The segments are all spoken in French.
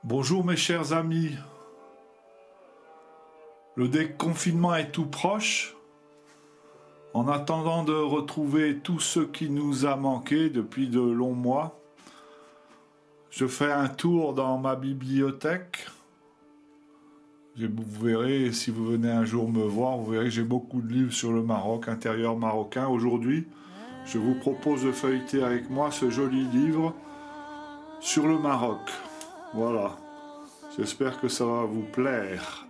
Bonjour mes chers amis, le déconfinement est tout proche. En attendant de retrouver tout ce qui nous a manqué depuis de longs mois, je fais un tour dans ma bibliothèque. Vous verrez, si vous venez un jour me voir, vous verrez que j'ai beaucoup de livres sur le Maroc, intérieur marocain. Aujourd'hui, je vous propose de feuilleter avec moi ce joli livre sur le Maroc. Voilà, j'espère que ça va vous plaire.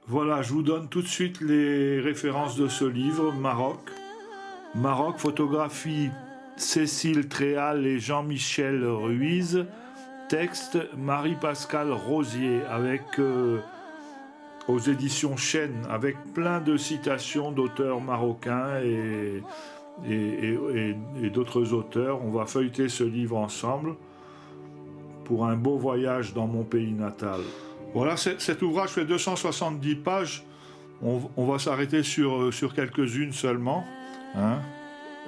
Voilà, je vous donne tout de suite les références de ce livre, Maroc. Maroc, photographie Cécile Tréal et Jean-Michel Ruiz. Texte Marie-Pascale Rosier avec aux éditions Chênes, avec plein de citations d'auteurs marocains et d'autres auteurs. On va feuilleter ce livre ensemble pour un beau voyage dans mon pays natal. Voilà, cet ouvrage fait 270 pages. On va s'arrêter sur quelques-unes seulement.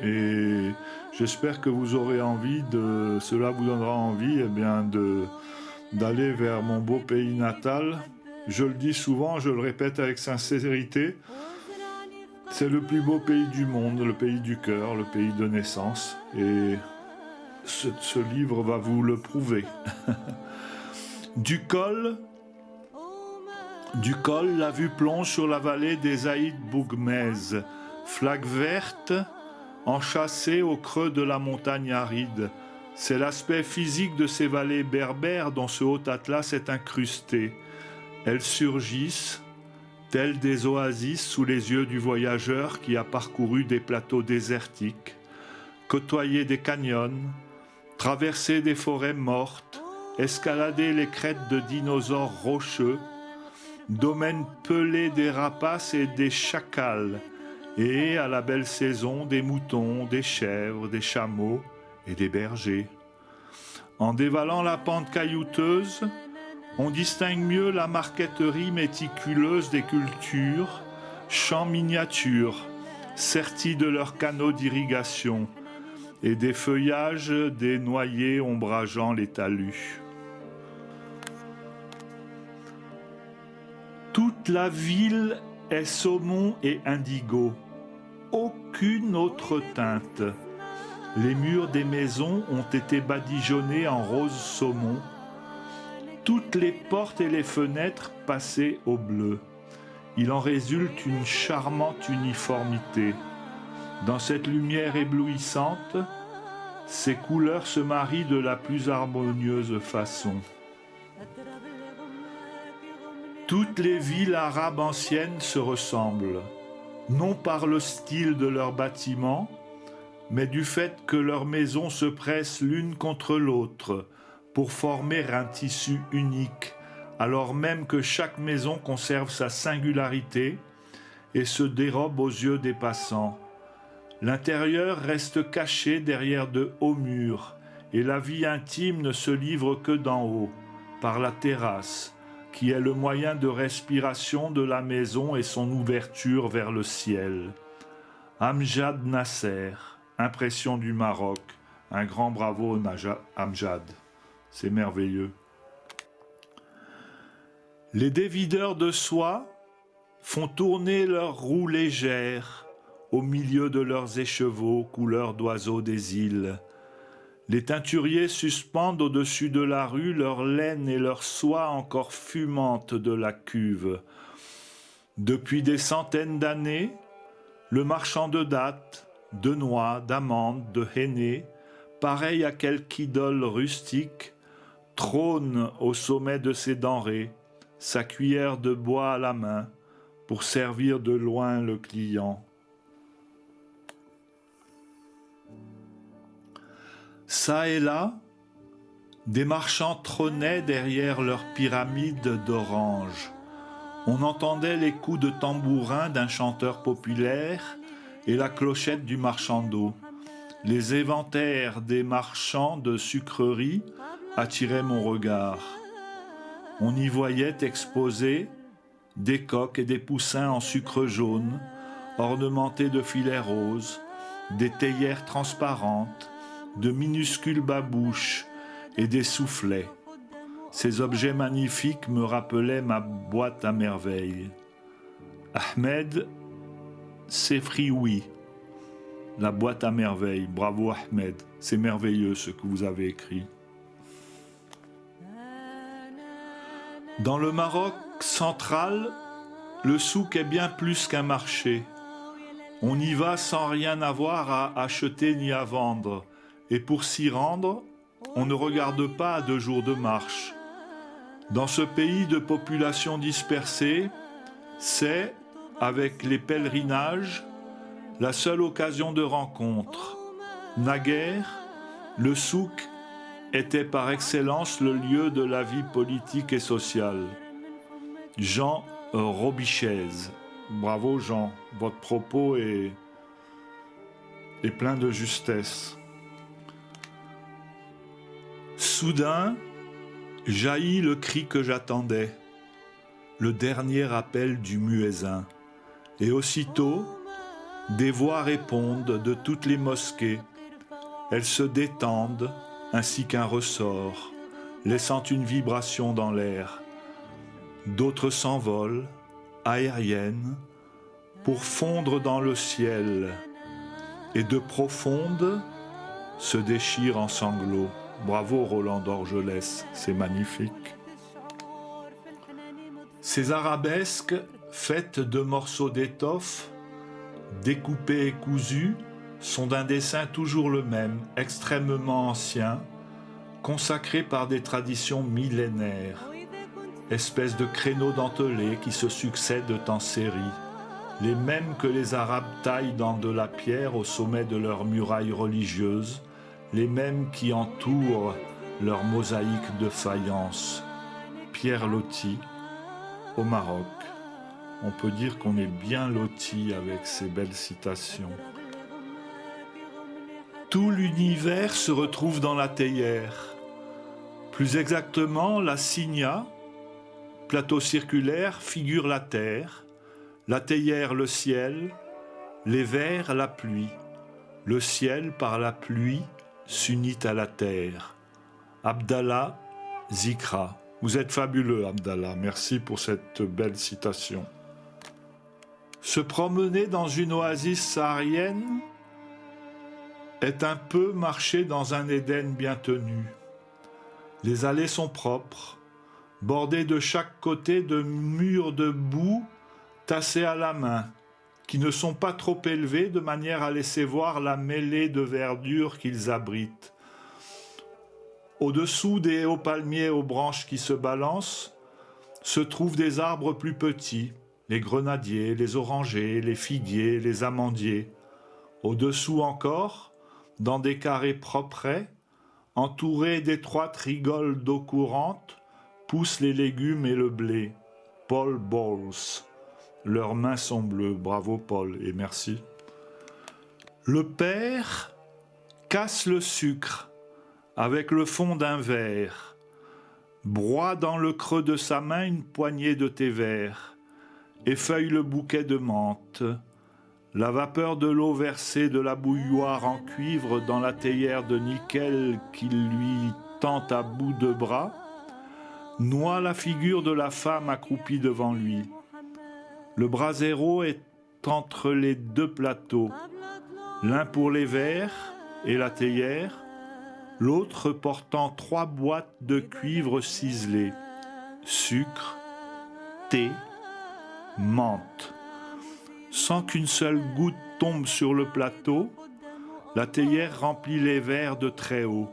Et j'espère que vous aurez envie cela vous donnera envie d'aller vers mon beau pays natal. Je le dis souvent, je le répète avec sincérité. C'est le plus beau pays du monde, le pays du cœur, le pays de naissance. Et ce livre va vous le prouver. Du col, la vue plonge sur la vallée des Aïd Bougmez, flaque verte, enchâssée au creux de la montagne aride. C'est l'aspect physique de ces vallées berbères dont ce haut atlas est incrusté. Elles surgissent, telles des oasis sous les yeux du voyageur qui a parcouru des plateaux désertiques, côtoyé des canyons, traversé des forêts mortes, escaladé les crêtes de dinosaures rocheux, domaines pelés des rapaces et des chacals, et, à la belle saison, des moutons, des chèvres, des chameaux et des bergers. En dévalant la pente caillouteuse, on distingue mieux la marqueterie méticuleuse des cultures, champs miniatures, sertis de leurs canaux d'irrigation, et des feuillages des noyers ombrageant les talus. Toute la ville est saumon et indigo, aucune autre teinte. Les murs des maisons ont été badigeonnés en rose saumon, toutes les portes et les fenêtres passées au bleu. Il en résulte une charmante uniformité. Dans cette lumière éblouissante, ces couleurs se marient de la plus harmonieuse façon. Toutes les villes arabes anciennes se ressemblent, non par le style de leurs bâtiments, mais du fait que leurs maisons se pressent l'une contre l'autre pour former un tissu unique, alors même que chaque maison conserve sa singularité et se dérobe aux yeux des passants. L'intérieur reste caché derrière de hauts murs, et la vie intime ne se livre que d'en haut, par la terrasse, qui est le moyen de respiration de la maison et son ouverture vers le ciel. Amjad Nasser, impression du Maroc. Un grand bravo Amjad, c'est merveilleux. Les dévideurs de soie font tourner leurs roues légères au milieu de leurs écheveaux couleur d'oiseaux des îles. Les teinturiers suspendent au-dessus de la rue leur laine et leur soie encore fumante de la cuve. Depuis des centaines d'années, le marchand de dattes, de noix, d'amandes, de henné, pareil à quelque idole rustique, trône au sommet de ses denrées, sa cuillère de bois à la main, pour servir de loin le client. Ça et là, des marchands trônaient derrière leurs pyramides d'oranges. On entendait les coups de tambourin d'un chanteur populaire et la clochette du marchand d'eau. Les éventaires des marchands de sucreries attiraient mon regard. On y voyait exposés des coques et des poussins en sucre jaune, ornementés de filets roses, des théières transparentes, de minuscules babouches et des soufflets. Ces objets magnifiques me rappelaient ma boîte à merveilles. Ahmed Sefrioui, la boîte à merveilles. Bravo Ahmed, c'est merveilleux ce que vous avez écrit. Dans le Maroc central, le souk est bien plus qu'un marché. On y va sans rien avoir à acheter ni à vendre. Et pour s'y rendre, on ne regarde pas à 2 jours de marche. Dans ce pays de population dispersée, c'est, avec les pèlerinages, la seule occasion de rencontre. Naguère, le souk était par excellence le lieu de la vie politique et sociale. Jean Robichez. Bravo Jean, votre propos est plein de justesse. Soudain, jaillit le cri que j'attendais, le dernier appel du muezzin. Et aussitôt, des voix répondent de toutes les mosquées. Elles se détendent, ainsi qu'un ressort, laissant une vibration dans l'air. D'autres s'envolent, aériennes, pour fondre dans le ciel, et de profondes se déchirent en sanglots. Bravo Roland d'Orgelès, c'est magnifique. Ces arabesques, faites de morceaux d'étoffe, découpés et cousus, sont d'un dessin toujours le même, extrêmement ancien, consacré par des traditions millénaires, espèces de créneaux dentelés qui se succèdent en série, les mêmes que les Arabes taillent dans de la pierre au sommet de leurs murailles religieuses, les mêmes qui entourent leurs mosaïques de faïence. Pierre Loti, au Maroc. On peut dire qu'on est bien loti avec ces belles citations. Tout l'univers se retrouve dans la théière. Plus exactement, la signa, plateau circulaire, figure la terre, la théière le ciel, les vers la pluie. Le ciel par la pluie s'unit à la terre. Abdallah Zikra. Vous êtes fabuleux, Abdallah. Merci pour cette belle citation. Se promener dans une oasis saharienne est un peu marcher dans un Éden bien tenu. Les allées sont propres, bordées de chaque côté de murs de boue tassés à la main, qui ne sont pas trop élevés de manière à laisser voir la mêlée de verdure qu'ils abritent. Au-dessous des hauts palmiers aux branches qui se balancent, se trouvent des arbres plus petits, les grenadiers, les orangers, les figuiers, les amandiers. Au-dessous encore, dans des carrés propres, entourés d'étroites rigoles d'eau courante, poussent les légumes et le blé. Paul Bowles. Leurs mains sont bleues. Bravo Paul et merci. Le père casse le sucre avec le fond d'un verre, broie dans le creux de sa main une poignée de thé vert, effeuille le bouquet de menthe. La vapeur de l'eau versée de la bouilloire en cuivre dans la théière de nickel qu'il lui tend à bout de bras, noie la figure de la femme accroupie devant lui. Le brasero est entre les 2 plateaux, l'un pour les verres et la théière, l'autre portant 3 boîtes de cuivre ciselées, sucre, thé, menthe. Sans qu'une seule goutte tombe sur le plateau, la théière remplit les verres de très haut.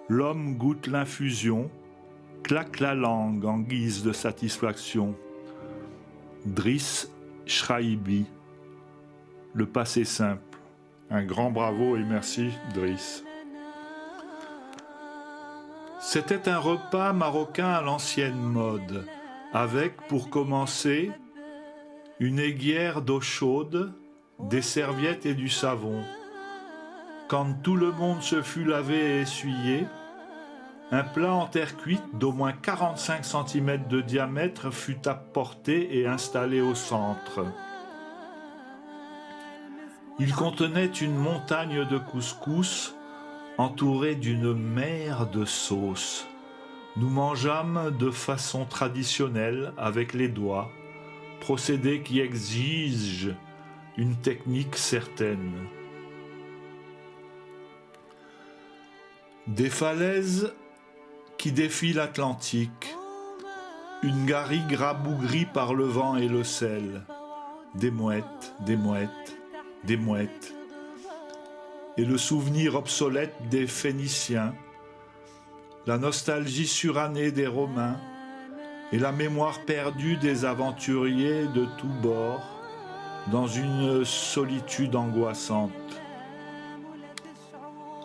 L'homme goûte l'infusion, claque la langue en guise de satisfaction. Driss Shraibi, le passé simple. Un grand bravo et merci, Driss. C'était un repas marocain à l'ancienne mode, avec, pour commencer, une aiguière d'eau chaude, des serviettes et du savon. Quand tout le monde se fut lavé et essuyé, un plat en terre cuite d'au moins 45 cm de diamètre fut apporté et installé au centre. Il contenait une montagne de couscous entourés d'une mer de sauce. Nous mangeâmes de façon traditionnelle avec les doigts, procédé qui exige une technique certaine. Des falaises qui défient l'Atlantique, une garrigue rabougrie par le vent et le sel, des mouettes, des mouettes, des mouettes, et le souvenir obsolète des Phéniciens, la nostalgie surannée des Romains et la mémoire perdue des aventuriers de tous bords dans une solitude angoissante.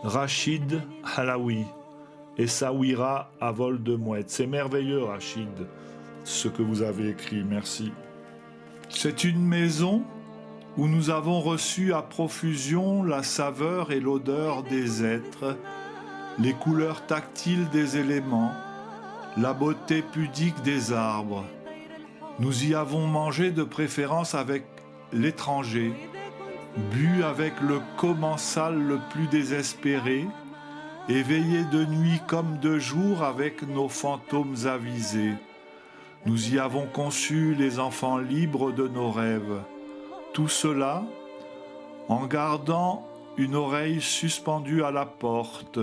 Rachid Halawi et Sawira à vol de mouette. C'est merveilleux, Rachid, ce que vous avez écrit, merci. C'est une maison où nous avons reçu à profusion la saveur et l'odeur des êtres, les couleurs tactiles des éléments, la beauté pudique des arbres. Nous y avons mangé de préférence avec l'étranger, bu avec le commensal le plus désespéré, et veillé de nuit comme de jour avec nos fantômes avisés. Nous y avons conçu les enfants libres de nos rêves. Tout cela en gardant une oreille suspendue à la porte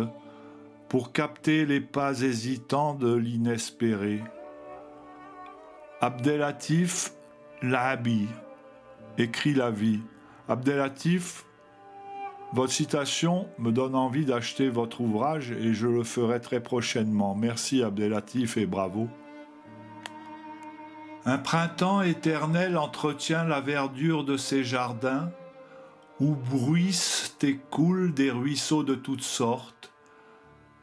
pour capter les pas hésitants de l'inespéré. Abdelatif Lahabi, écrit la vie. Abdelatif, votre citation me donne envie d'acheter votre ouvrage et je le ferai très prochainement. Merci Abdelatif et bravo. Un printemps éternel entretient la verdure de ces jardins où bruissent et coulent des ruisseaux de toutes sortes,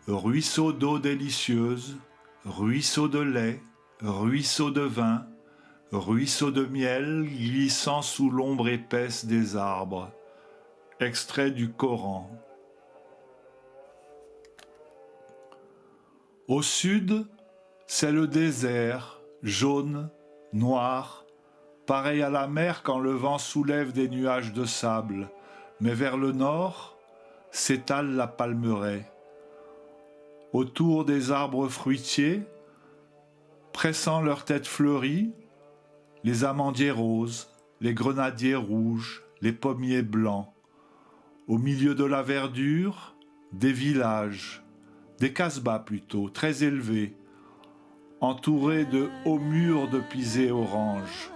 ruisseaux d'eau délicieuse, ruisseaux de lait, ruisseaux de vin, ruisseaux de miel glissant sous l'ombre épaisse des arbres. Extrait du Coran. Au sud, c'est le désert, jaune, noir, pareil à la mer quand le vent soulève des nuages de sable, mais vers le nord s'étale la palmeraie. Autour des arbres fruitiers, pressant leurs têtes fleuries, les amandiers roses, les grenadiers rouges, les pommiers blancs. Au milieu de la verdure, des villages, des casbahs plutôt, très élevés, entourés de hauts murs de pisé orange.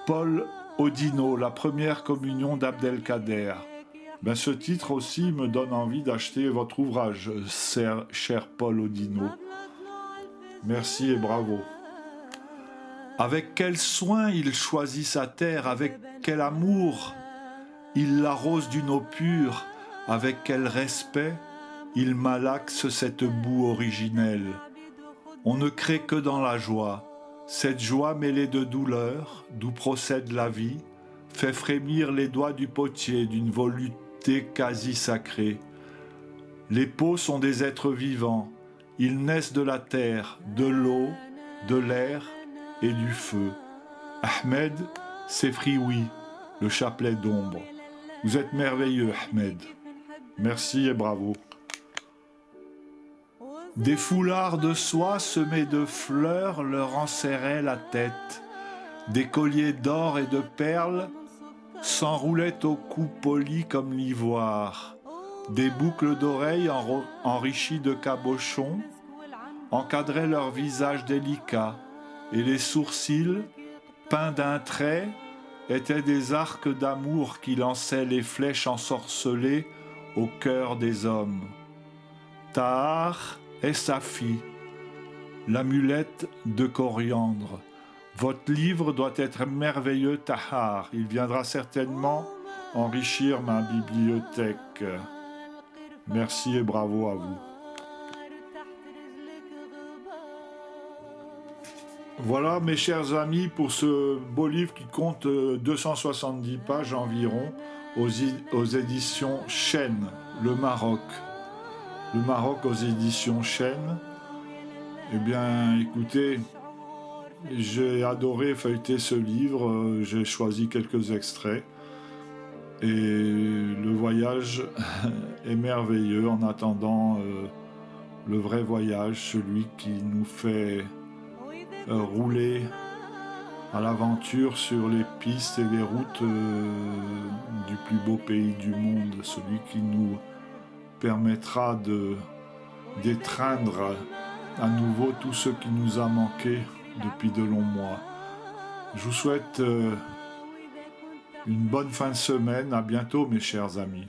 Paul Odino, la première communion d'Abdelkader. Ce titre aussi me donne envie d'acheter votre ouvrage, cher Paul Odino. Merci et bravo. Avec quel soin il choisit sa terre, avec quel amour il l'arrose d'une eau pure, avec quel respect il malaxe cette boue originelle. On ne crée que dans la joie. Cette joie mêlée de douleur, d'où procède la vie, fait frémir les doigts du potier d'une volupté quasi sacrée. Les peaux sont des êtres vivants. Ils naissent de la terre, de l'eau, de l'air et du feu. Ahmed, c'est Frioui, le chapelet d'ombre. Vous êtes merveilleux, Ahmed. Merci et bravo. Des foulards de soie semés de fleurs leur enserraient la tête. Des colliers d'or et de perles s'enroulaient au cou poli comme l'ivoire. Des boucles d'oreilles enrichies de cabochons encadraient leurs visages délicats, et les sourcils, peints d'un trait, étaient des arcs d'amour qui lançaient les flèches ensorcelées au cœur des hommes. Tahar est Safi, l'amulette de coriandre. Votre livre doit être merveilleux, Tahar. Il viendra certainement enrichir ma bibliothèque. Merci et bravo à vous. Voilà mes chers amis pour ce beau livre qui compte 270 pages environ aux éditions Chêne, le Maroc. Le Maroc aux éditions Chêne. Eh bien écoutez, j'ai adoré feuilleter ce livre, j'ai choisi quelques extraits. Et le voyage est merveilleux en attendant le vrai voyage, celui qui nous fait rouler à l'aventure sur les pistes et les routes du plus beau pays du monde, celui qui nous permettra d'étreindre à nouveau tout ce qui nous a manqué depuis de longs mois. Je vous souhaite une bonne fin de semaine, à bientôt mes chers amis.